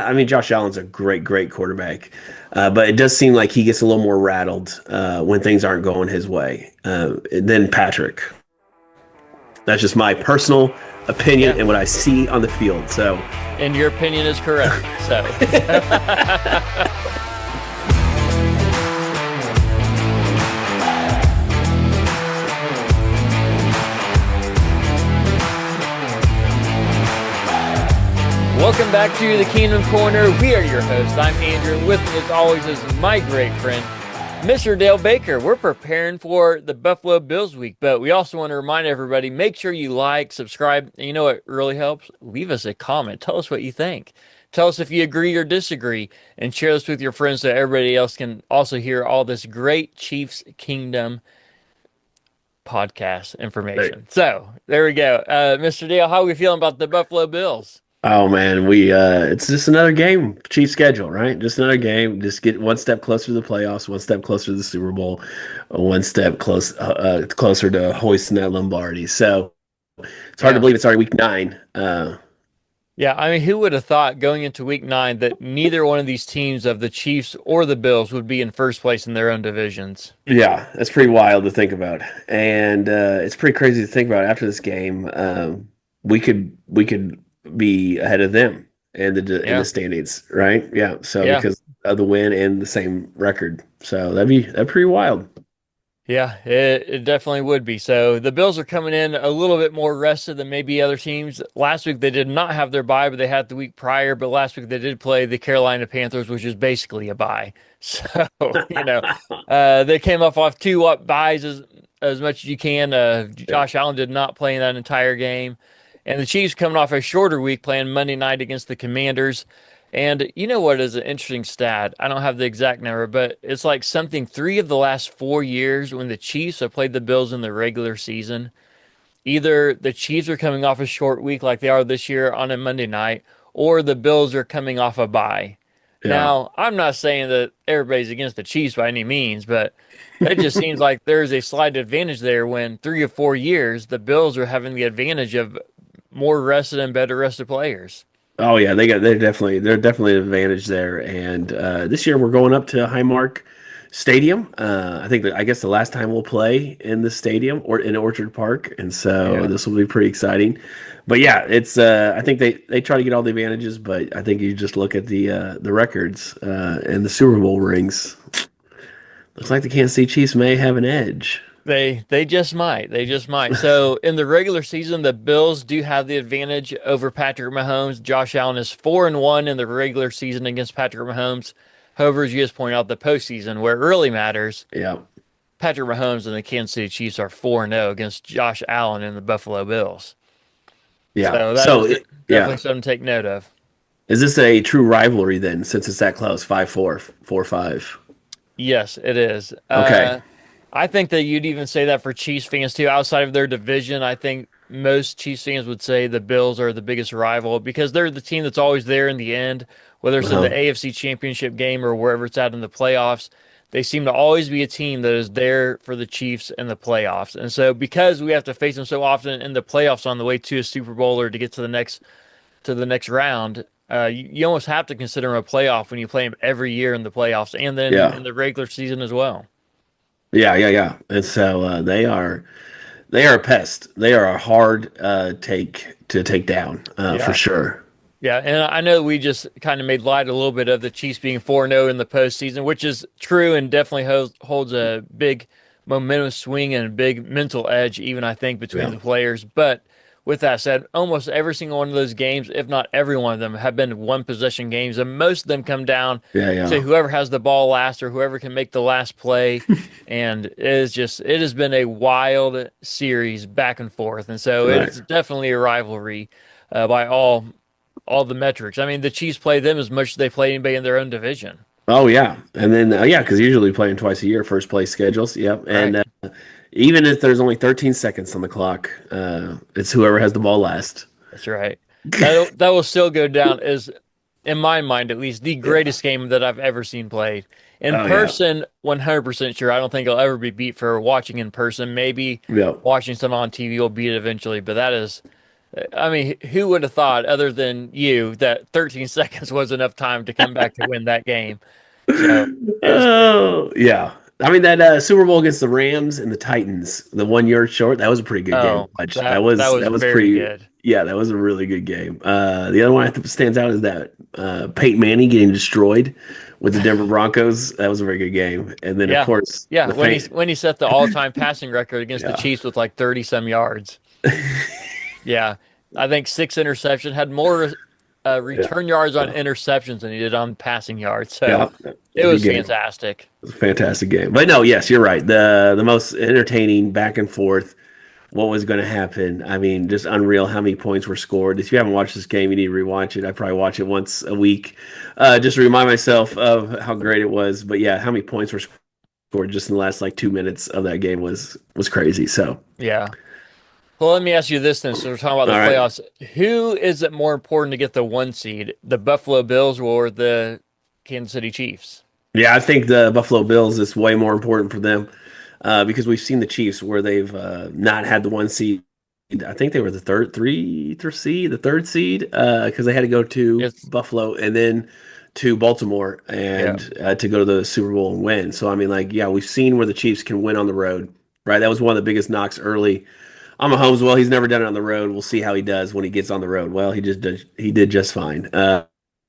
I mean, Josh Allen's a great quarterback, but it does seem like he gets a little more rattled when things aren't going his way than Patrick. That's just my personal opinion Yeah, and what I see on the field. So, and your opinion is correct. So, welcome back to the Kingdom Korner. We are your host. I'm Andrew, and with me as always is my great friend, Mr. Dale Baker. We're preparing for the Buffalo Bills week, but we also want to remind everybody, make sure you like, subscribe, and you know what really helps? Leave us a comment. Tell us what you think. Tell us if you agree or disagree, and share this with your friends so everybody else can also hear all this great Chiefs Kingdom podcast information. So there we go. Mr. Dale, how are we feeling about the Buffalo Bills? oh man, we it's just another game, Chief schedule, right? Just another game. Just get one step closer to the playoffs, one step closer to the Super Bowl, one step closer to hoisting that Lombardi. So it's hard to Yeah. believe it's already week 9. Yeah, I mean, who would have thought going into week 9 that neither one of these teams of the Chiefs or the Bills would be in first place in their own divisions? Yeah, that's pretty wild to think about, and it's pretty crazy to think about. After this game, we could be ahead of them in the Yeah, standings, right? Yeah, so yeah, because of the win and the same record, so that'd pretty wild. yeah, it definitely would be. So the Bills are coming in a little bit more rested than maybe other teams. Last week they did not have their bye, but they had the week prior. But last week they did play the Carolina Panthers, which is basically a bye. So, you know, they came off two buys as much as you can. Josh Allen did not play in that entire game. And the Chiefs coming off a shorter week playing Monday night against the Commanders. And you know what is an interesting stat? I don't have the exact number, but it's like something 3 of the last 4 years when the Chiefs have played the Bills in the regular season. Either the Chiefs are coming off a short week like they are this year on a Monday night, or the Bills are coming off a bye. Yeah. Now, I'm not saying that everybody's against the Chiefs by any means, but it just seems like there's a slight advantage there when 3 or 4 years the Bills are having the advantage of more rested and better rested players. Oh yeah, they're definitely an advantage there. And this year we're going up to Highmark Stadium. I guess the last time we'll play in the stadium or in Orchard Park, and so Yeah. this will be pretty exciting. But yeah, it's I think they try to get all the advantages, but I think you just look at the records and the Super Bowl rings. Looks like the Kansas City Chiefs may have an edge. They just might. They just might. So in the regular season, the Bills do have the advantage over Patrick Mahomes. Josh Allen is 4-1 in the regular season against Patrick Mahomes. However, as you just point out, the postseason where it really matters, Yeah, Patrick Mahomes and the Kansas City Chiefs are 4-0 against Josh Allen and the Buffalo Bills. yeah. So that So is yeah, definitely something to take note of. is this a true rivalry then? Since it's that close, 5-4, 4-5. Yes, it is. Okay. I think that you'd even say that for Chiefs fans too. Outside of their division, I think most Chiefs fans would say the Bills are the biggest rival because they're the team that's always there in the end, whether it's in the Uh-huh. AFC Championship game or wherever it's at in the playoffs. They seem to always be a team that is there for the Chiefs in the playoffs. And so because we have to face them so often in the playoffs on the way to a Super Bowl or to get to the next round, you almost have to consider them a playoff when you play them every year in the playoffs and then Yeah. in the regular season as well. Yeah. And so they are a pest. They are a hard take to take down for Yeah. sure. Yeah, and I know we just kind of made light a little bit of the Chiefs being 4-0 in the postseason, which is true and definitely holds a big momentum swing and a big mental edge, even I think, between Yeah. the players. But with that said, almost every single one of those games, if not every one of them, have been one possession games, and most of them come down Yeah. to whoever has the ball last or whoever can make the last play. And it has been a wild series back and forth, and so Right. it's definitely a rivalry by all the metrics. I mean, the Chiefs play them as much as they play anybody in their own division. Oh yeah. And then yeah, because usually playing twice a year, first place schedules. Yep. And Right. even if there's only 13 seconds on the clock, it's whoever has the ball last. That's right. That will still go down as, in my mind at least, the Yeah. greatest game that I've ever seen played. In Oh yeah. person, 100% sure. I don't think I'll ever be beat for watching in person. Maybe Yep. watching some on TV will beat it eventually, but that is I mean, who would have thought, other than you, that 13 seconds was enough time to come back to win that game? So it is crazy. Oh, yeah. I mean that Super Bowl against the Rams and the Titans, the 1 yard short, that was a pretty good game to Oh, watch. That that was was that was very pretty. good. Yeah, that was a really good game. The other one I think stands out is that Peyton Manning getting destroyed with the Denver Broncos. That was a very good game. And then of Yeah. course Yeah, the when he set the all-time passing record against the yeah. Chiefs with like 30 some yards. Yeah. I think six interception had more Yeah, return yards on yeah, interceptions than he did on passing yards. yeah. So It it was a good was game. It fantastic. was a fantastic game. But no, yes, you're right. The most entertaining back and forth. What was going to happen? I mean, just unreal how many points were scored. If you haven't watched this game, you need to rewatch it. I probably watch it once a week, just to remind myself of how great it was. But yeah, how many points were scored just in the last like 2 minutes of that game was crazy. So, Yeah. Well, let me ask you this then. So we're talking about all the right. playoffs. Who is it more important to get the one seed, the Buffalo Bills or the Kansas City Chiefs? Yeah, I think the Buffalo Bills is way more important for them because we've seen the Chiefs where they've not had the one seed. I think they were the third seed, the third seed, because they had to go to It's Buffalo and then to Baltimore yeah, and to go to the Super Bowl and win. So I mean, like, yeah, we've seen where the Chiefs can win on the road, right? That was one of the biggest knocks early. I'm a Mahomes. Well, he's never done it on the road. We'll see how he does when he gets on the road. Well, he did just fine.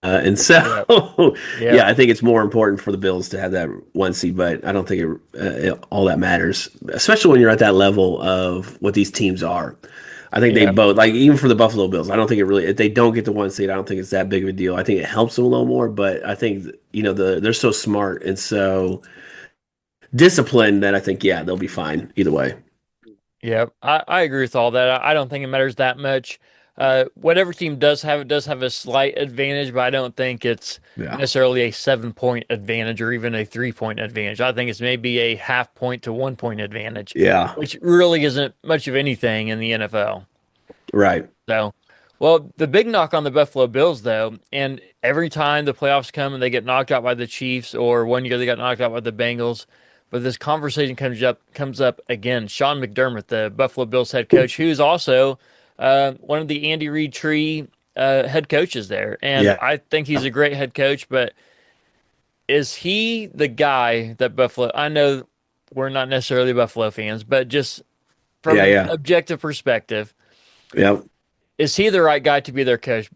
And so, yeah, yeah, yeah, I think it's more important for the Bills to have that one seed, but I don't think all that matters, especially when you're at that level of what these teams are. I think they yeah, both, like even for the Buffalo Bills, I don't think it really, if they don't get the one seed, I don't think it's that big of a deal. I think it helps them a little more, but I think, they're so smart and so disciplined that I think, yeah, they'll be fine either way. yeah. I agree with all that. I don't think it matters that much. Whatever team does have it does have a slight advantage, but I don't think it's Yeah. necessarily a 7 point advantage or even a 3 point advantage. I think it's maybe a half point to 1 point advantage, Yeah. which really isn't much of anything in the NFL. Right. So, well, the big knock on the Buffalo Bills, though, and every time the playoffs come and they get knocked out by the Chiefs, or one year they got knocked out by the Bengals, but this conversation comes up again. Sean McDermott, the Buffalo Bills head coach, who's also one of the Andy Reid tree head coaches there, and Yeah. I think he's a great head coach. But is he the guy that Buffalo? I know we're not necessarily Buffalo fans, but just from Yeah. an Yeah. objective perspective, Yeah. is he the right guy to be their coach,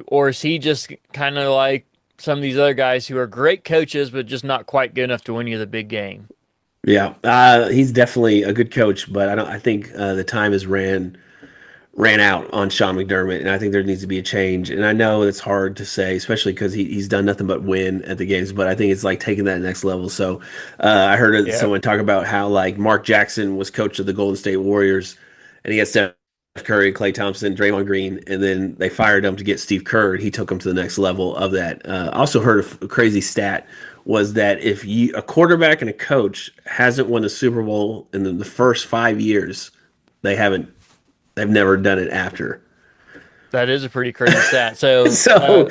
or is he just kind of like some of these other guys who are great coaches but just not quite good enough to win you the big game? Yeah, he's definitely a good coach, but I don't. I think the time has ran out on Sean McDermott, and I think there needs to be a change. And I know it's hard to say, especially because he's done nothing but win at the games. But I think it's like taking that next level. So I heard Yeah, someone talk about how like Mark Jackson was coach of the Golden State Warriors, and he had Steph Curry, Klay Thompson, Draymond Green, and then they fired him to get Steve Kerr. And he took him to the next level of that. I also heard a crazy stat was that if a quarterback and a coach hasn't won the Super Bowl in the first 5 years, they haven't they've never done it after. that is a pretty crazy stat. So, So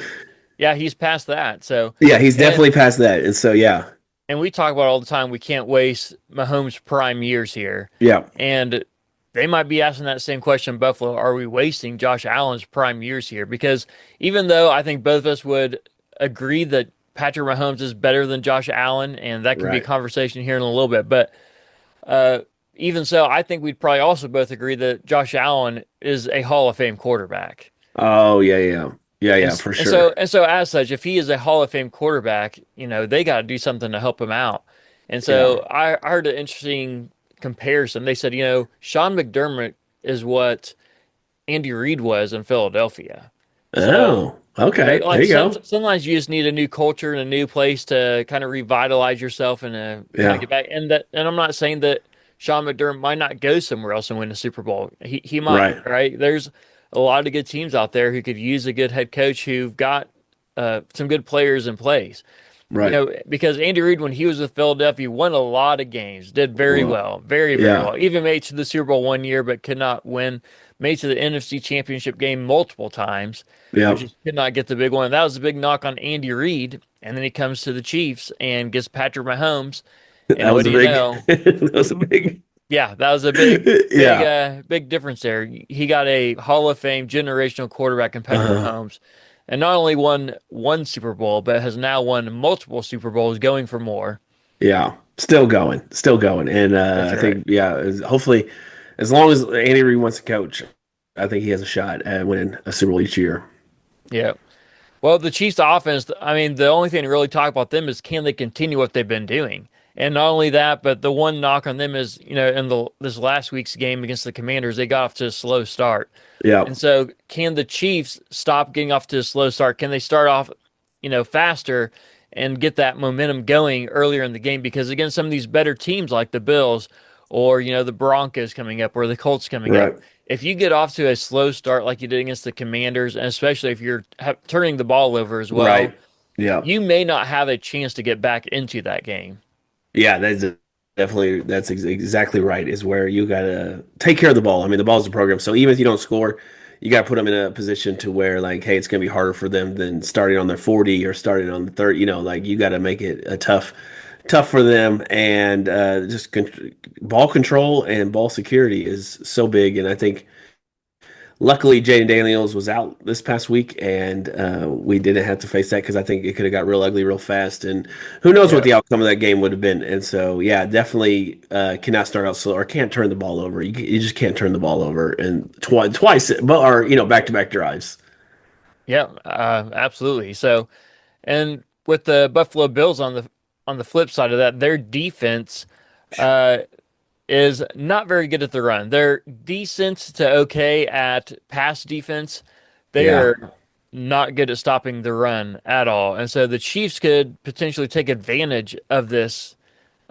yeah, he's past that. So, yeah, he's and definitely past that. And so yeah, and we talk about all the time we can't waste Mahomes' prime years here, yeah, and they might be asking that same question in Buffalo. Are we wasting Josh Allen's prime years here? Because even though I think both of us would agree that Patrick Mahomes is better than Josh Allen, and that can be a right. conversation here in a little bit, but Uh, even so, I think we'd probably also both agree that Josh Allen is a Hall of Fame quarterback. Oh yeah, yeah, yeah, And yeah, s- for and so sure. and so as such, if he is a Hall of Fame quarterback, they got to do something to help him out. And Yeah. so I heard an interesting comparison. They said, Sean McDermott is what Andy Reid was in Philadelphia. So, Oh, okay. There like you go. sometimes you just need a new culture and a new place to kind of revitalize yourself and kind of Yeah. get back. And I'm not saying that Sean McDermott might not go somewhere else and win a Super Bowl. He might, Right. right? There's a lot of good teams out there who could use a good head coach who've got some good players in place. Right. Because Andy Reid, when he was with Philadelphia, won a lot of games, did very Well, well, very, very yeah. well. Even made it to the Super Bowl one year, but could not win. Made it to the NFC Championship game multiple times, but Yeah. just could not get the big one. That was a big knock on Andy Reid. And then he comes to the Chiefs and gets Patrick Mahomes. And That what was do a you big know? that was a big. Yeah, that was a Yeah. big difference there. He got a Hall of Fame generational quarterback in Patrick Uh, Mahomes, and not only won one Super Bowl, but has now won multiple Super Bowls, going for more. yeah. Still going. Still going. And That's I right. think, yeah, hopefully, as long as Andy Reid wants to coach, I think he has a shot at winning a Super Bowl each year. Yeah. Well, the Chiefs offense, I mean, the only thing to really talk about them is can they continue what they've been doing? And not only that, but the one knock on them is, in this last week's game against the Commanders, they got off to a slow start. Yeah. And so can the Chiefs stop getting off to a slow start? Can they start off, faster and get that momentum going earlier in the game? Because against some of these better teams like the Bills or, the Broncos coming up or the Colts coming up, Right. if you get off to a slow start like you did against the Commanders, and especially if you're turning the ball over as well, Right. Yeah. you may not have a chance to get back into that game. Yeah, definitely exactly right. Is where you gotta take care of the ball. I mean, the ball's a program, so even if you don't score, you gotta put them in a position to where like, hey, it's gonna be harder for them than starting on their 40 or starting on the 30. Like you gotta make it a tough for them, and ball control and ball security is so big. And I think luckily, Jaden Daniels was out this past week, and we didn't have to face that because I think it could have got real ugly real fast. And who knows what Yeah. the outcome of that game would have been. And so, yeah, definitely cannot start out slow or can't turn the ball over. You just can't turn the ball over and twice, but or back to back drives. Yeah, absolutely. So, and with the Buffalo Bills on the flip side of that, their defense uh, is not very good at the run. They're decent to okay at pass defense. They Yeah, are not good at stopping the run at all. And so the Chiefs could potentially take advantage of this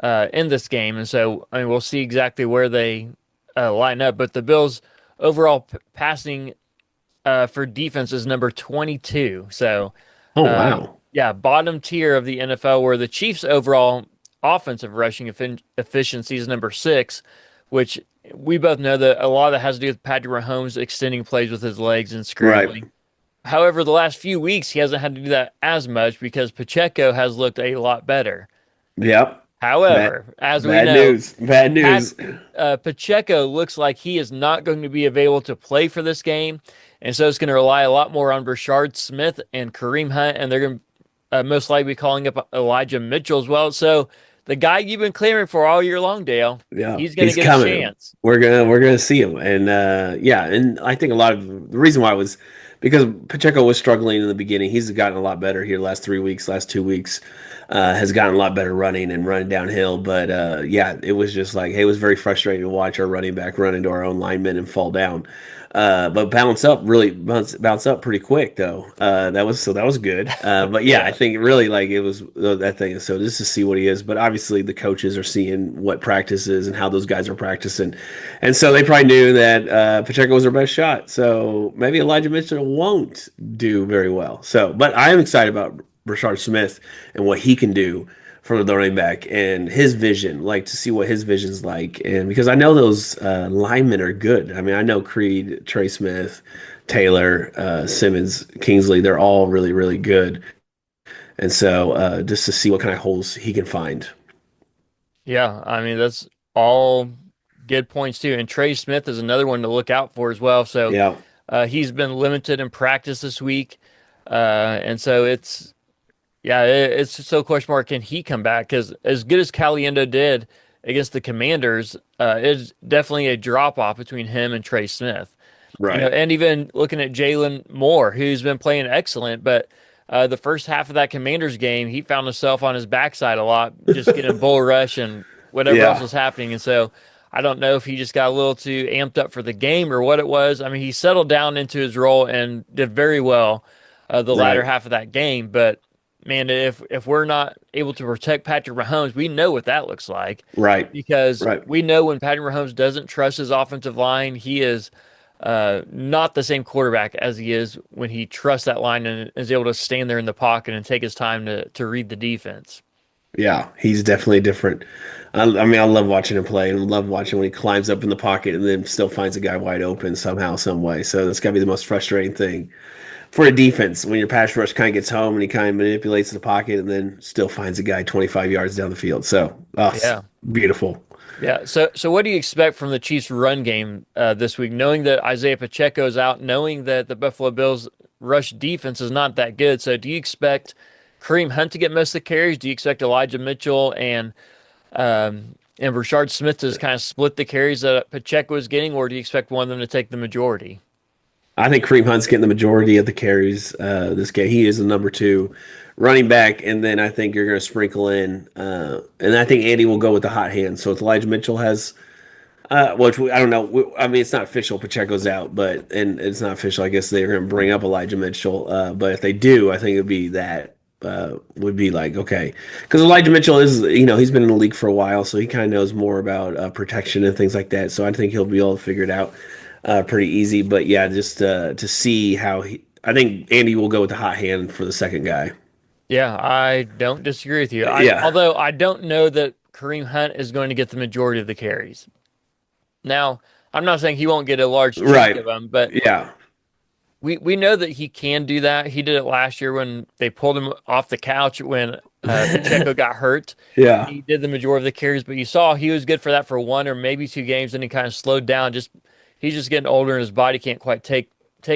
in this game. And so, I mean, we'll see exactly where they line up. But the Bills' overall passing for defense is number 22. So, oh uh, wow. yeah, bottom tier of the NFL, where the Chiefs' overall offensive rushing efficiency is number 6, which we both know that a lot of that has to do with Patrick Mahomes extending plays with his legs and Right. scrambling. However, the last few weeks he hasn't had to do that as much because Pacheco has looked a lot better. Yep. Bad However, as we bad know, news. Bad Pat news. Pacheco looks like he is not going to be available to play for this game, and so it's going to rely a lot more on Brashard Smith and Kareem Hunt, and they're going to most likely be calling up Elijah Mitchell as well. So the guy you've been clamoring for all year long, Dale, Yeah, he's going to he's get a coming. chance. We're gonna see him, and yeah, and I think a lot of the reason why was because Pacheco was struggling in the beginning. He's gotten a lot better here the last 3 weeks, last 2 weeks, has gotten a lot better running and running downhill. But yeah, it was just like, hey, it was very frustrating to watch our running back run into our own linemen and fall down. But bounce up pretty quick though. That was good. But yeah, I Yeah, think really like it was that thing. So just to see what he is, but obviously the coaches are seeing what practice is and how those guys are practicing, and so they probably knew that Pacheco was their best shot. So maybe Elijah Mitchell won't do very well. So, but I am excited about Brashard Smith and what he can do from the running back and his vision, like to see what his vision's like. And because I know those linemen are good. I mean, I know Creed, Trey Smith, Taylor, Simmons, Kingsley, they're all really, really good. And so just to see what kind of holes he can find. yeah. I mean, that's all good points too. And Trey Smith is another one to look out for as well. So Yeah, he's been limited in practice this week, and so yeah, it's still a question mark. Can he come back? Because as good as Caliendo did against the Commanders, it's definitely a drop off between him and Trey Smith. right. And even looking at Jalen Moore, who's been playing excellent, but the first half of that Commanders game, he found himself on his backside a lot, just getting bull rush and whatever else Yeah, was happening. And so I don't know if he just got a little too amped up for the game or what it was. I mean, he settled down into his role and did very well the latter right, half of that game, but man, if we're not able to protect Patrick Mahomes, we know what that looks like right, because right. we know when Patrick Mahomes doesn't trust his offensive line, he is not the same quarterback as he is when he trusts that line and is able to stand there in the pocket and take his time to read the defense. Yeah, he's definitely different. I mean, I love watching him play and love watching when he climbs up in the pocket and then still finds a guy wide open somehow, some way. So that's got to be the most frustrating thing for a defense when your pass rush kind of gets home and he kind of manipulates the pocket and then still finds a guy 25 yards down the field. So, oh, Yeah. beautiful. Yeah. So what do you expect from the Chiefs' run game this week? Knowing that Isiah Pacheco is out, knowing that the Buffalo Bills' rush defense is not that good. So do you expect Kareem Hunt to get most of the carries? Do you expect Elijah Mitchell and Rashard Smith to kind of split the carries that Pacheco is getting, or do you expect one of them to take the majority? I think Kareem Hunt's getting the majority of the carries this game. He is the number two running back, and then I think you're going to sprinkle in, and I think Andy will go with the hot hand. So if Elijah Mitchell has, which I don't know. I mean, it's not official. Pacheco's out, but and it's not official. I guess they're going to bring up Elijah Mitchell. But if they do, I think it'd be that would be like okay, because Elijah Mitchell is he's been in the league for a while, so he kind of knows more about protection and things like that. So I think he'll be able to figure it out pretty easy. But yeah, just to see how I think Andy will go with the hot hand for the second guy. Yeah, I don't disagree with you. Yeah. Although I don't know that Kareem Hunt is going to get the majority of the carries. Now, I'm not saying he won't get a large chunk Right. of them, but Yeah. we know that he can do that. He did it last year when they pulled him off the couch when Pacheco got hurt. Yeah. He did the majority of the carries, but you saw he was good for that for one or maybe two games, and he kind of slowed down. Just he's just getting older, and his body can't quite take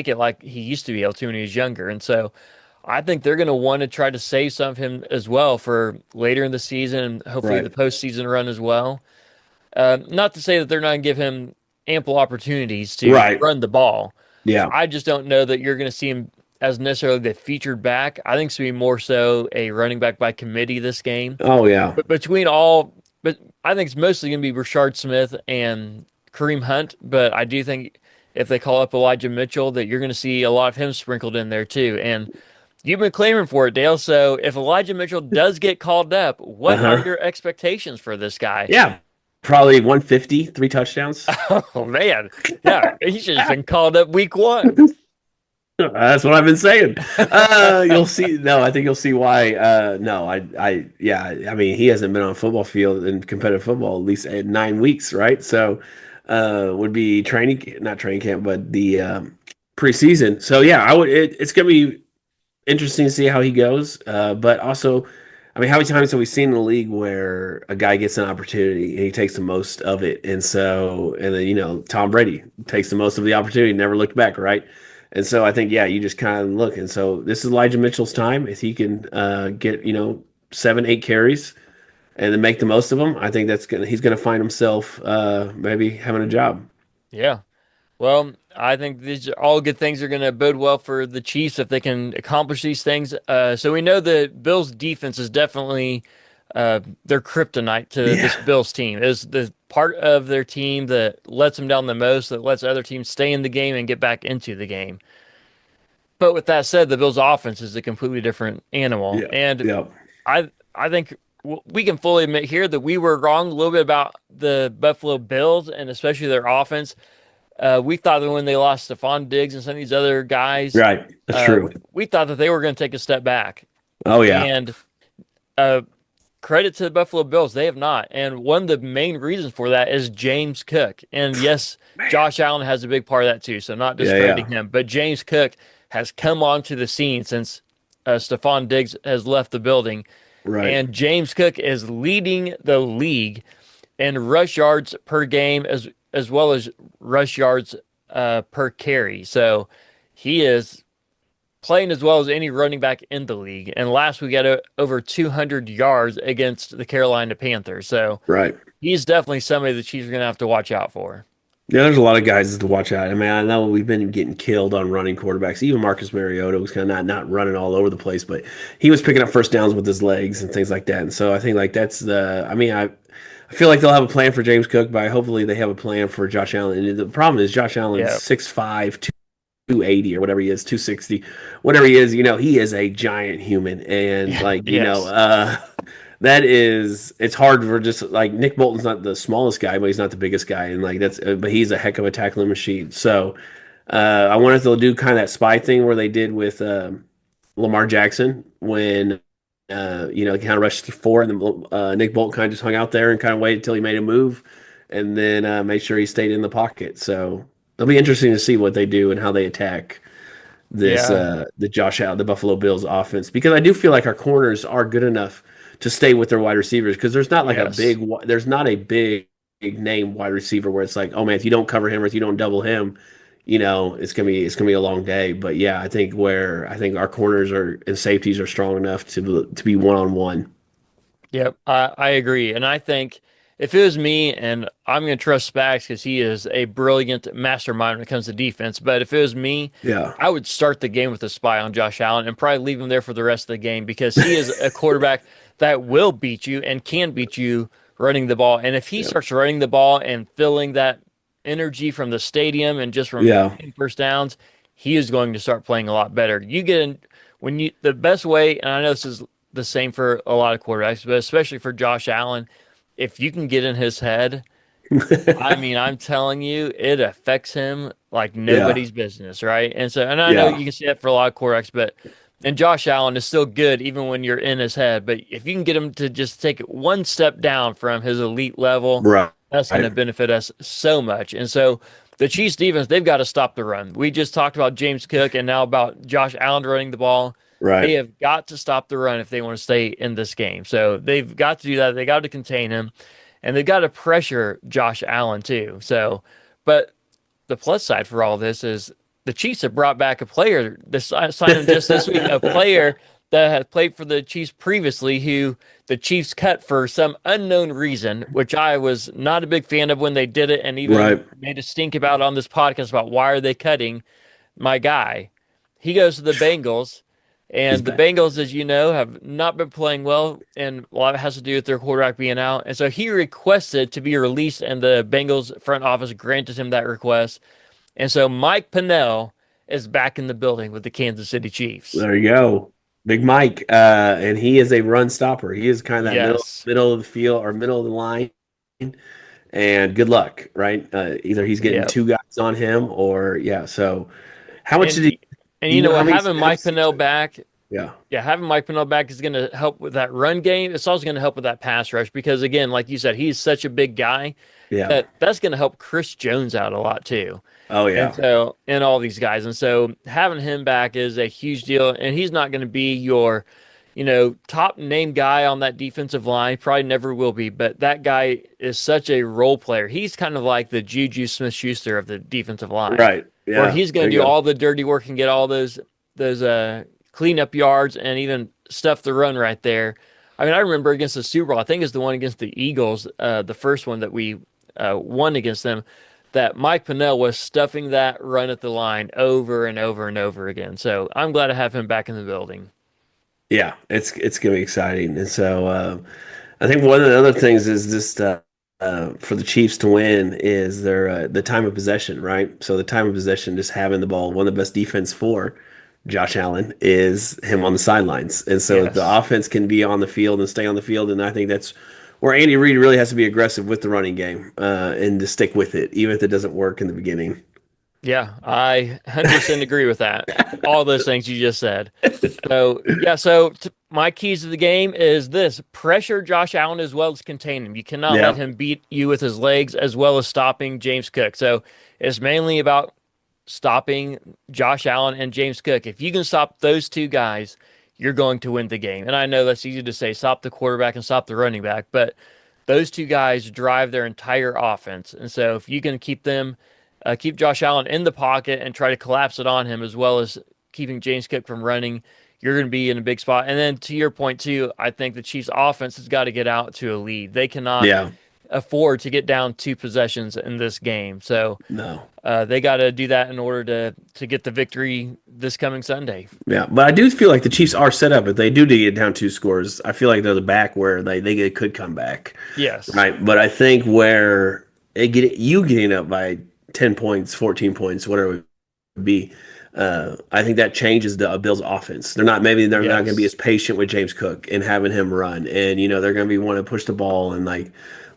it like he used to be able to when he was younger. And so I think they're going to want to try to save some of him as well for later in the season and hopefully the Right. postseason run as well. Not to say that they're not going to give him ample opportunities to Right. run the ball. Yeah. I just don't know that you're going to see him as necessarily the featured back. I think it's going to be more so a running back by committee this game. Oh yeah. But between all, but I think it's mostly going to be Rashard Smith and Kareem Hunt. But I do think if they call up Elijah Mitchell, that you're going to see a lot of him sprinkled in there too. And you've been clamoring for it, Dale. So if Elijah Mitchell does get called up, Uh what are huh. your expectations for this guy? Yeah. Probably 150, three touchdowns. Oh man, yeah, he should have been called up week one. That's what I've been saying. You'll see. No, I think you'll see why. No, yeah. I mean, he hasn't been on a football field in competitive football at least 9 weeks, right? So, would be not training camp, but the preseason. So, yeah, I would. It's gonna be interesting to see how he goes. But also, I mean, how many times have we seen in the league where a guy gets an opportunity and he takes the most of it? And so, and then, Tom Brady takes the most of the opportunity, never looked back, right? And so I think, yeah, you just kind of look. And so this is Elijah Mitchell's time. If he can get, 7, 8 carries and then make the most of them, I think he's gonna find himself maybe having a job. Yeah. Well, I think these are all good things are going to bode well for the Chiefs if they can accomplish these things. So we know the Bills' defense is definitely their kryptonite to this Yeah. Bills team. Is the part of their team that lets them down the most, that lets other teams stay in the game and get back into the game. But with that said, the Bills' offense is a completely different animal, Yeah. and Yeah. I think we can fully admit here that we were wrong a little bit about the Buffalo Bills and especially their offense. We thought that when they lost Stephon Diggs and some of these other guys, Right. That's true. we thought that they were going to take a step back. Oh yeah. And uh, credit to the Buffalo Bills, they have not. And one of the main reasons for that is James Cook. And yes, Man. Josh Allen has a big part of that too. So not Yeah. discrediting Yeah. him, but James Cook has come onto the scene since Stephon Diggs has left the building. Right. And James Cook is leading the league in rush yards per game as well as rush yards per carry. So he is playing as well as any running back in the league. And last we got over 200 yards against the Carolina Panthers. So Right. he's definitely somebody the Chiefs are going to have to watch out for. Yeah, there's a lot of guys to watch out. I mean, I know we've been getting killed on running quarterbacks. Even Marcus Mariota was kind of not running all over the place, but he was picking up first downs with his legs and things like that. And so I think like that's the. I mean, I feel like they'll have a plan for James Cook, but hopefully they have a plan for Josh Allen. And the problem is Josh Allen's Yeah. 6'5", 280 or whatever he is, 260, whatever he is. He is a giant human, and like Yes. that is it's hard for just like Nick Bolton's not the smallest guy, but he's not the biggest guy, and like that's but he's a heck of a tackling machine. So I wonder if they'll do kind of that spy thing where they did with Lamar Jackson when he kind of rushed to four, and then Nick Bolton kind of just hung out there and kind of waited until he made a move, and then made sure he stayed in the pocket. So it'll be interesting to see what they do and how they attack this Yeah. the Josh Allen, the Buffalo Bills offense, because I do feel like our corners are good enough to stay with their wide receivers because there's not like Yes. there's not a big name wide receiver where it's like, oh man, if you don't cover him or if you don't double him, it's gonna be a long day. But yeah, I think our corners are and safeties are strong enough to be one on one. Yep, I agree. And I think if it was me, and I'm going to trust Spags because he is a brilliant mastermind when it comes to defense, but if it was me, Yeah. I would start the game with a spy on Josh Allen and probably leave him there for the rest of the game because he is a quarterback that will beat you and can beat you running the ball. And if he Yeah. starts running the ball and feeling that energy from the stadium and just from Yeah. getting first downs, he is going to start playing a lot better. You get in when you the best way, and I know this is the same for a lot of quarterbacks, but especially for Josh Allen, if you can get in his head, I mean, I'm telling you, it affects him like Yeah. nobody's business, right? And so, and I know Yeah. you can see that for a lot of quarterbacks, but and Josh Allen is still good even when you're in his head. But if you can get him to just take it one step down from his elite level, Right. that's going to benefit us so much. And so the Chiefs defense, they've got to stop the run. We just talked about James Cook and now about Josh Allen running the ball. They Right. have got to stop the run if they want to stay in this game. So they've got to do that. They got to contain him and they've got to pressure Josh Allen too. So, but the plus side for all this is the Chiefs have brought back a player. They signed him just this week, a player that had played for the Chiefs previously, who the Chiefs cut for some unknown reason, which I was not a big fan of when they did it, and even Right. made a stink about on this podcast about why are they cutting my guy. He goes to the Bengals. He's And the back. Bengals, as you know, have not been playing well, and a lot of it has to do with their quarterback being out. And so he requested to be released, and the Bengals front office granted him that request. And so Mike Pennel is back in the building with the Kansas City Chiefs. There you go. Big Mike. And he is a run stopper. He is kind of that Yes. middle of the field or middle of the line. And good luck, right? Either he's getting Yep. two guys on him or yeah. So how much And did he and do you you know know how what? many Having Mike snaps? Pennel back, Yeah. yeah, having Mike Pennel back is going to help with that run game. It's also going to help with that pass rush because, again, like you said, he's such a big guy Yeah. that that's going to help Chris Jones out a lot too. Oh And yeah. so, and all these guys. And so having him back is a huge deal. And he's not going to be your, top name guy on that defensive line. Probably never will be. But that guy is such a role player. He's kind of like the Juju Smith-Schuster of the defensive line, Right. where Yeah. he's There going to you do go. all the dirty work and get all those cleanup yards and even stuff the run right there. I mean, I remember against the Super Bowl, I think it's the one against the Eagles, the first one that we won against them, that Mike Pennel was stuffing that run at the line over and over and over again. So I'm glad to have him back in the building. Yeah. It's gonna be exciting. And so I think one of the other things is just for the Chiefs to win is their the time of possession, right? So the time of possession, just having the ball, one of the best defense for Josh Allen is him on the sidelines, and so the Yes. offense can be on the field and stay on the field, and I think that's where Andy Reid really has to be aggressive with the running game and to stick with it, even if it doesn't work in the beginning. Yeah, I 100% agree with that. All those things you just said. So, yeah, my keys to the game is this: pressure Josh Allen as well as contain him. You cannot let Yeah, him beat you with his legs as well as stopping James Cook. So, it's mainly about stopping Josh Allen and James Cook. If you can stop those two guys, you're going to win the game. And I know that's easy to say, stop the quarterback and stop the running back, but those two guys drive their entire offense. And so if you can keep Josh Allen in the pocket and try to collapse it on him, as well as keeping James Cook from running, you're going to be in a big spot. And then to your point too, I think the Chiefs offense has got to get out to a lead. They cannot yeah, afford to get down two possessions in this game. So no, they got to do that in order to get the victory this coming Sunday. yeah. But I do feel like the Chiefs are set up. If they do get down two scores, I feel like they're the back where they could come back, Yes. right? But I think where you getting up by 10 points, 14 points, whatever it would be. I think that changes the Bills' offense. They're not going to be as Yes. patient with James Cook and having him run, and they're going to be wanting to push the ball and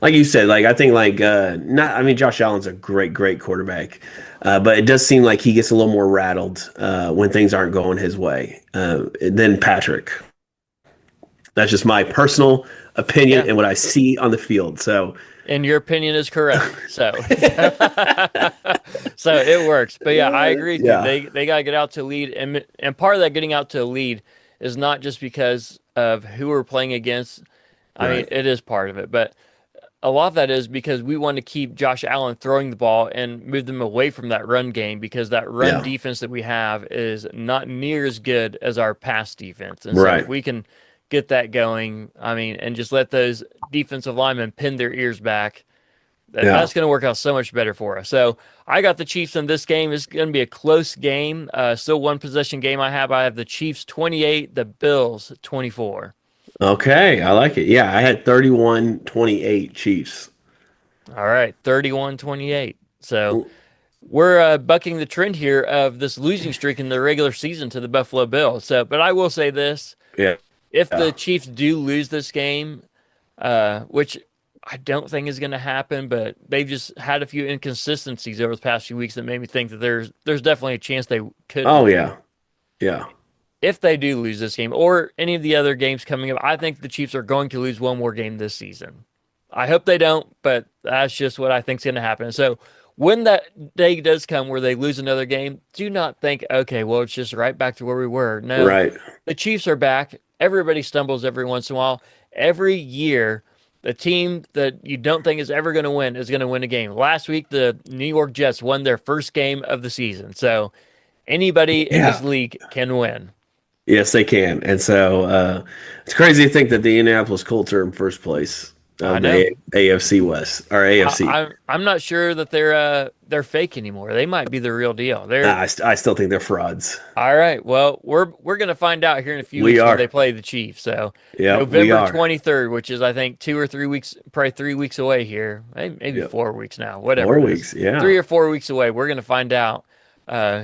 like you said, like I think not. I mean, Josh Allen's a great quarterback, but it does seem like he gets a little more rattled when things aren't going his way than Patrick. That's just my personal opinion Yeah. and what I see on the field. So And your opinion is correct. So so it works. But yeah, I agree with you. yeah, They got to get out to lead and part of that getting out to a lead is not just because of who we're playing against. I mean, right, it is part of it, but a lot of that is because we want to keep Josh Allen throwing the ball and move them away from that run game because that run Yeah. defense that we have is not near as good as our pass defense. And so if Right. we can get that going, I mean, and just let those defensive linemen pin their ears back, Yeah. that's going to work out so much better for us. So I got the Chiefs in this game. It's going to be a close game. Still one possession game I have. I have the Chiefs 28, the Bills 24. Okay. I like it. Yeah. I had 31-28 Chiefs. All right, 31-28. So we're bucking the trend here of this losing streak in the regular season to the Buffalo Bills. So, but I will say this: Yeah. if the Yeah. Chiefs do lose this game, which I don't think is going to happen, but they've just had a few inconsistencies over the past few weeks that made me think that there's definitely a chance they could Oh win. yeah. Yeah. If they do lose this game or any of the other games coming up, I think the Chiefs are going to lose one more game this season. I hope they don't, but that's just what I think is going to happen. So when that day does come where they lose another game, do not think, okay, well, it's just right back to where we were. No, Right. the Chiefs are back. Everybody stumbles every once in a while. Every year, the team that you don't think is ever going to win a game. Last week, the New York Jets won their first game of the season. So anybody in this Yeah. league can win. Yes, they can. And so it's crazy to think that the Indianapolis Colts are in first place I of know. the AFC West or AFC. I'm not sure that they're fake anymore. They might be the real deal. They're I still think they're frauds. all right. Well, we're gonna find out here in a few We weeks when they are. play the Chiefs. So Yep, we November are. 23rd, which is I think 2 or 3 weeks, probably 3 weeks away here. Maybe Yep. 4 weeks now. Whatever 4 it is, weeks. Yeah. 3 or 4 weeks away. We're gonna find out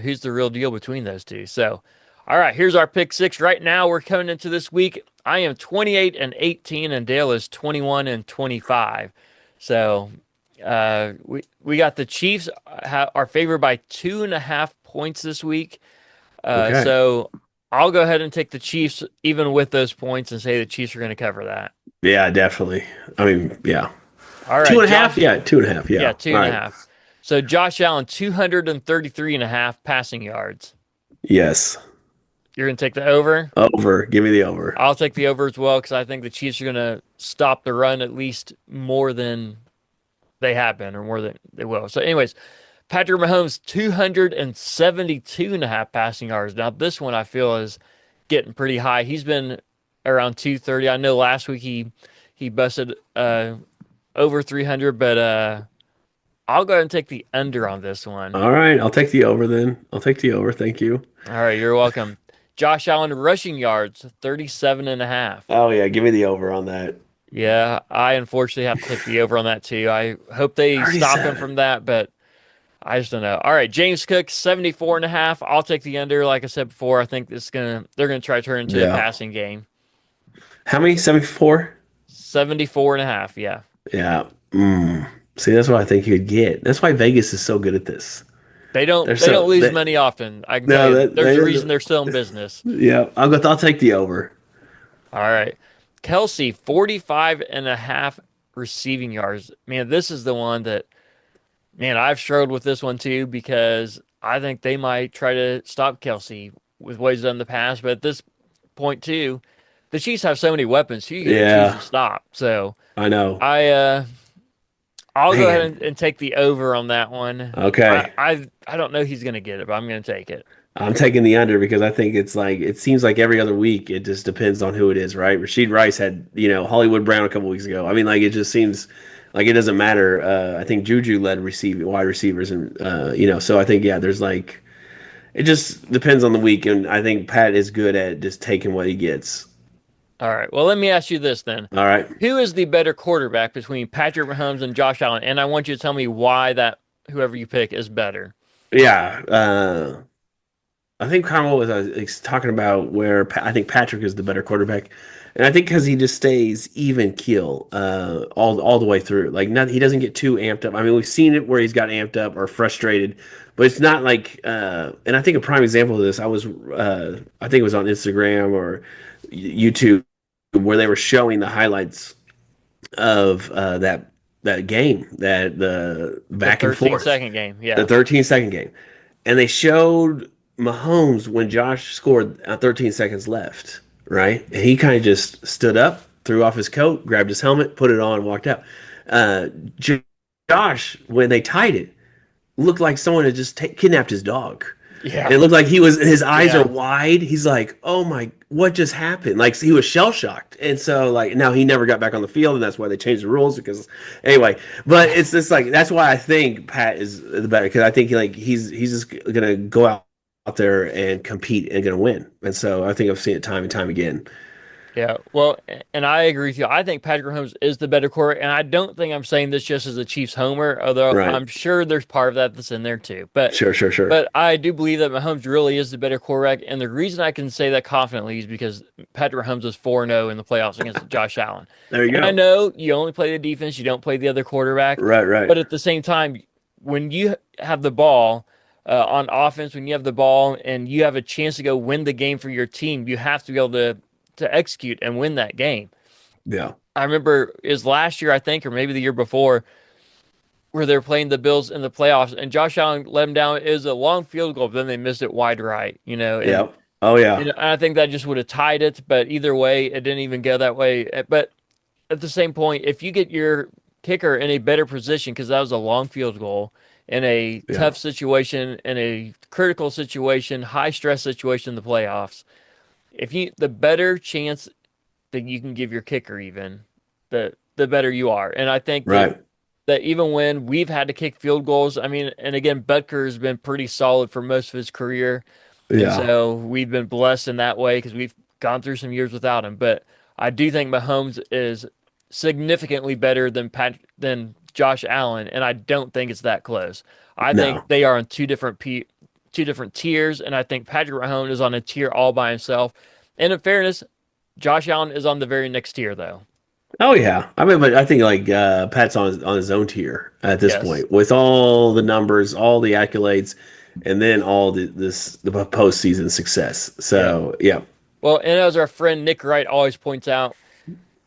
who's the real deal between those two. So, all right, here's our pick six. Right now, we're coming into this week. I am 28-18, and Dale is 21-25. So we got the Chiefs are favored by 2.5 points this week. Okay. So I'll go ahead and take the Chiefs even with those points and say the Chiefs are going to cover that. Yeah, definitely. I mean, yeah. All Two right, and a half? Josh. Yeah, 2.5. Yeah, Yeah. two All and a right. half. So Josh Allen, 233.5 passing yards. Yes. You're going to take the over. Over. Give me the over. I'll take the over as well because I think the Chiefs are going to stop the run at least more than they have been or more than they will. So, anyways, Patrick Mahomes, 272.5 passing yards. Now, this one I feel is getting pretty high. He's been around 230. I know last week he busted over 300, but I'll go ahead and take the under on this one. All right. I'll take the over then. I'll take the over. Thank you. All right, you're welcome. Josh Allen rushing yards, 37.5. Oh, yeah. Give me the over on that. Yeah, I unfortunately have to take the over on that too. I hope they stop him 37. from that, but I just don't know. All right, James Cook, 74.5. I'll take the under. Like I said before, I think they're gonna try to turn into a Yeah. passing game. How many? 74? 74.5, yeah. Yeah. See, that's what I think you'd get. That's why Vegas is so good at this. They They're don't they so don't lose they, money often. I can tell no, you that there's a they, reason they're still in business. yeah. I'll take the over. All right. Kelsey, 45.5 receiving yards. Man, this is the one that man, I've struggled with this one too because I think they might try to stop Kelsey with what he's done in the past. But at this point too, the Chiefs have so many weapons. Who are you going to choose Yeah, to stop? So I know. I I'll go ahead Man. and take the over on that one. Okay. I don't know he's going to get it, but I'm going to take it. I'm taking the under because I think it's like it seems like every other week it just depends on who it is, right? Rasheed Rice had, Hollywood Brown a couple weeks ago. I mean, like it just seems like it doesn't matter. I think Juju led receiving wide receivers and so I think yeah, there's like it just depends on the week and I think Pat is good at just taking what he gets. All right. Well, let me ask you this then. All right. Who is the better quarterback between Patrick Mahomes and Josh Allen? And I want you to tell me why that whoever you pick is better. Yeah. I think kind of what was I was talking about where I think Patrick is the better quarterback, and I think because he just stays even keel all the way through. Like not he doesn't get too amped up. I mean, we've seen it where he's got amped up or frustrated, but it's not like. And I think a prime example of this, I think it was on Instagram or YouTube where they were showing the highlights of that game that the The back and 13 forth, second game. the Yeah. 13-second game, and they showed Mahomes when Josh scored 13 seconds left, right? And he kind of just stood up, threw off his coat, grabbed his helmet, put it on, walked out. Uh, J- Josh, when they tied it, looked like someone had just kidnapped his dog. Yeah. It looked like his eyes are Yeah. wide. He's like, oh my, what just happened? Like he was shell shocked. And so like now he never got back on the field, and that's why they changed the rules because anyway. But it's just like that's why I think Pat is the better because I think like he's just gonna go out there and compete and gonna win. And so I think I've seen it time and time again. Yeah, well, and I agree with you. I think Patrick Mahomes is the better quarterback, and I don't think I'm saying this just as a Chiefs homer, although Right. I'm sure there's part of that that's in there too. Sure, sure, sure. But I do believe that Mahomes really is the better quarterback, and the reason I can say that confidently is because Patrick Mahomes is 4-0 in the playoffs against Josh Allen. There you And I go. know you only play the defense, you don't play the other quarterback, Right, right. but at the same time, when you have the ball on offense, when you have the ball and you have a chance to go win the game for your team, you have to be able to execute and win that game. Yeah. I remember is last year, I think, or maybe the year before, where they're playing the Bills in the playoffs, and Josh Allen let them down. It was a long field goal, but then they missed it wide right, Yeah. Oh yeah. and I think that just would have tied it. But either way, it didn't even go that way. But at the same point, if you get your kicker in a better position, because that was a long field goal in a Yeah. tough situation, in a critical situation, high stress situation in the playoffs, if you the better chance that you can give your kicker even, the better you are. And I think Right. that even when we've had to kick field goals, I mean, and again, Butker has been pretty solid for most of his career. And Yeah. so we've been blessed in that way because we've gone through some years without him. But I do think Mahomes is significantly better than Josh Allen, and I don't think it's that close. I think No. they are on two different tiers, and I think Patrick Mahomes is on a tier all by himself. And in fairness, Josh Allen is on the very next tier, though. Oh yeah, I mean, but I think like Pat's on his own tier at this Yes. point with all the numbers, all the accolades, and then all the postseason success. Yeah. So yeah, Well, and as our friend Nick Wright always points out,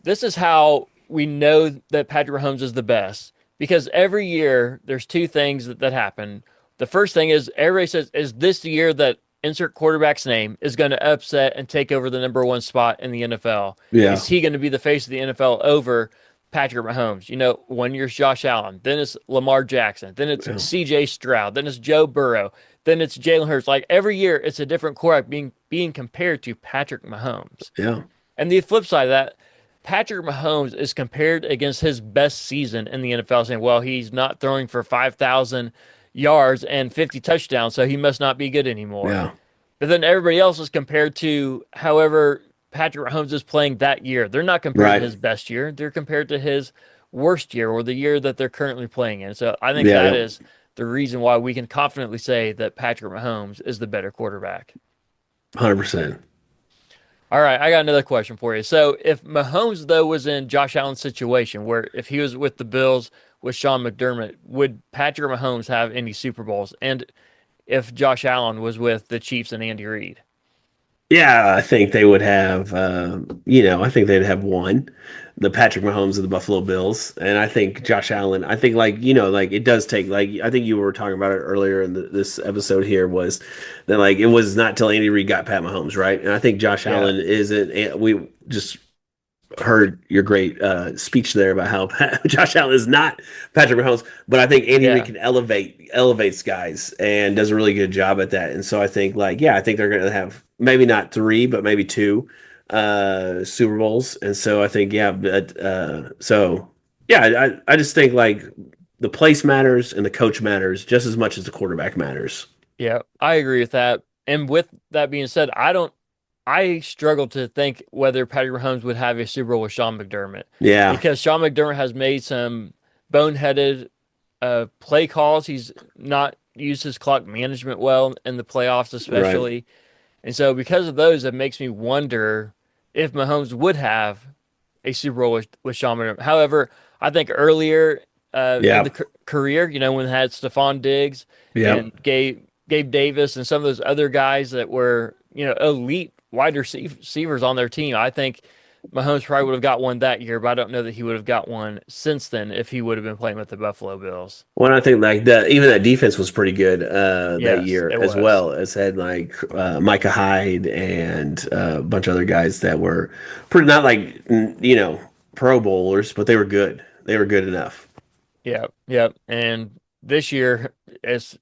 this is how we know that Patrick Mahomes is the best because every year there's two things that happen. The first thing is everybody says, "Is this the year that insert quarterback's name is going to upset and take over the number one spot in the NFL? yeah, Is he going to be the face of the NFL over Patrick Mahomes?" You know, 1 year's Josh Allen, then it's Lamar Jackson, then it's yeah, C.J. Stroud, then it's Joe Burrow, then it's Jalen Hurts. Like every year, it's a different quarterback being compared to Patrick Mahomes. yeah, And the flip side of that, Patrick Mahomes is compared against his best season in the NFL, saying, well, he's not throwing for 5,000 yards and 50 touchdowns, so he must not be good anymore. yeah. But then everybody else is compared to however Patrick Mahomes is playing that year. They're not compared to Right. his best year, they're compared to his worst year or the year that they're currently playing in. So I think Yeah, that yeah. is the reason why we can confidently say that Patrick Mahomes is the better quarterback. 100%. All right, I got another question for you. So, if Mahomes though was in Josh Allen's situation, where if he was with the Bills with Sean McDermott, would Patrick Mahomes have any Super Bowls? And if Josh Allen was with the Chiefs and Andy Reid? Yeah, I think they would have. I think they'd have one, the Patrick Mahomes of the Buffalo Bills, and I think Josh Allen. I think like it does take like I think you were talking about it earlier in this episode here was that like it was not till Andy Reid got Pat Mahomes right, and I think Josh Yeah, Allen isn't. We just heard your great speech there about how Josh Allen is not Patrick Mahomes, but I think Andy Reid yeah, can elevates guys and does a really good job at that. And so I think like I think they're going to have maybe not three, but maybe two Super Bowls. And so I think I just think like the place matters and the coach matters just as much as the quarterback matters. yeah. I agree with that. And with that being said, I don't. I struggle to think whether Patrick Mahomes would have a Super Bowl with Sean McDermott Yeah, because Sean McDermott has made some boneheaded play calls. He's not used his clock management well in the playoffs, right. especially. And so, because of those, it makes me wonder if Mahomes would have a Super Bowl with Sean McDermott. However, I think earlier in the Yeah, career, when they had Stephon Diggs yeah. and Gabe Davis and some of those other guys that were, elite wide receivers on their team, I think Mahomes probably would have got one that year, but I don't know that he would have got one since then if he would have been playing with the Buffalo Bills. Well, I think like that even that defense was pretty good that Yes, year it as was. well as had like Micah Hyde and a bunch of other guys that were pretty not like Pro Bowlers, but they were good. They were good enough. Yep, yep. And this year, as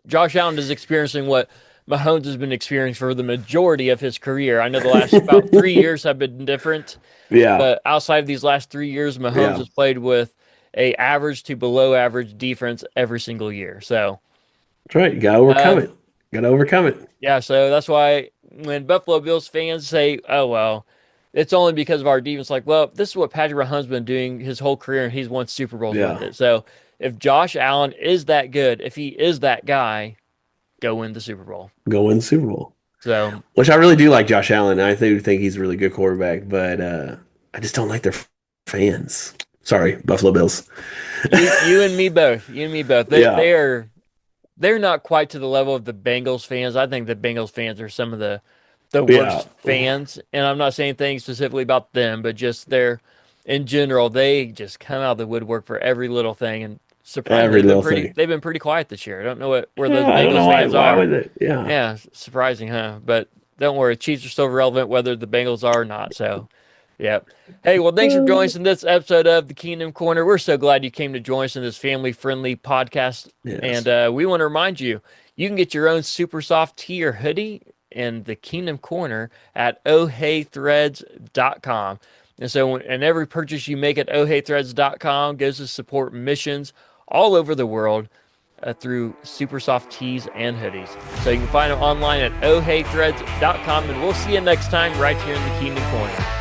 Josh Allen is experiencing what Mahomes has been experiencing for the majority of his career. I know the last about 3 years have been different, Yeah, but outside of these last 3 years, Mahomes yeah. has played with a average to below average defense every single year. So, That's right. You gotta overcome uh, it. Gotta overcome it. yeah, so that's why when Buffalo Bills fans say, "Oh well, it's only because of our defense," like, well, this is what Patrick Mahomes has been doing his whole career, and he's won Super Bowls with Yeah. it. So if Josh Allen is that good, if he is that guy, go win the Super Bowl. Go win the Super Bowl. So Which I really do like Josh Allen. I do think he's a really good quarterback, but I just don't like their fans. Sorry, Buffalo Bills. you and me both. You and me both. They Yeah. they're not quite to the level of the Bengals fans. I think the Bengals fans are some of the Yeah. worst fans, and I'm not saying things specifically about them, but just they're in general. They just come out of the woodwork for every little thing, and surprisingly, Every little thing. they've been pretty quiet this year. I don't know where those Yeah, I don't know Bengals why. fans Why are. would it? Yeah. Yeah, surprising, huh? But don't worry, Chiefs are still relevant whether the Bengals are or not. So, yeah. Hey, well, thanks for joining us in this episode of the Kingdom Corner. We're so glad you came to join us in this family-friendly podcast. And Yes. we want to remind you, you can get your own super soft tee or hoodie in the Kingdom Corner at ohheythreads.com. And so, and every purchase you make at ohheythreads.com goes to support missions all over the world through super soft tees and hoodies. So you can find them online at ohheythreads.com, and we'll see you next time right here in the Kingdom Corner.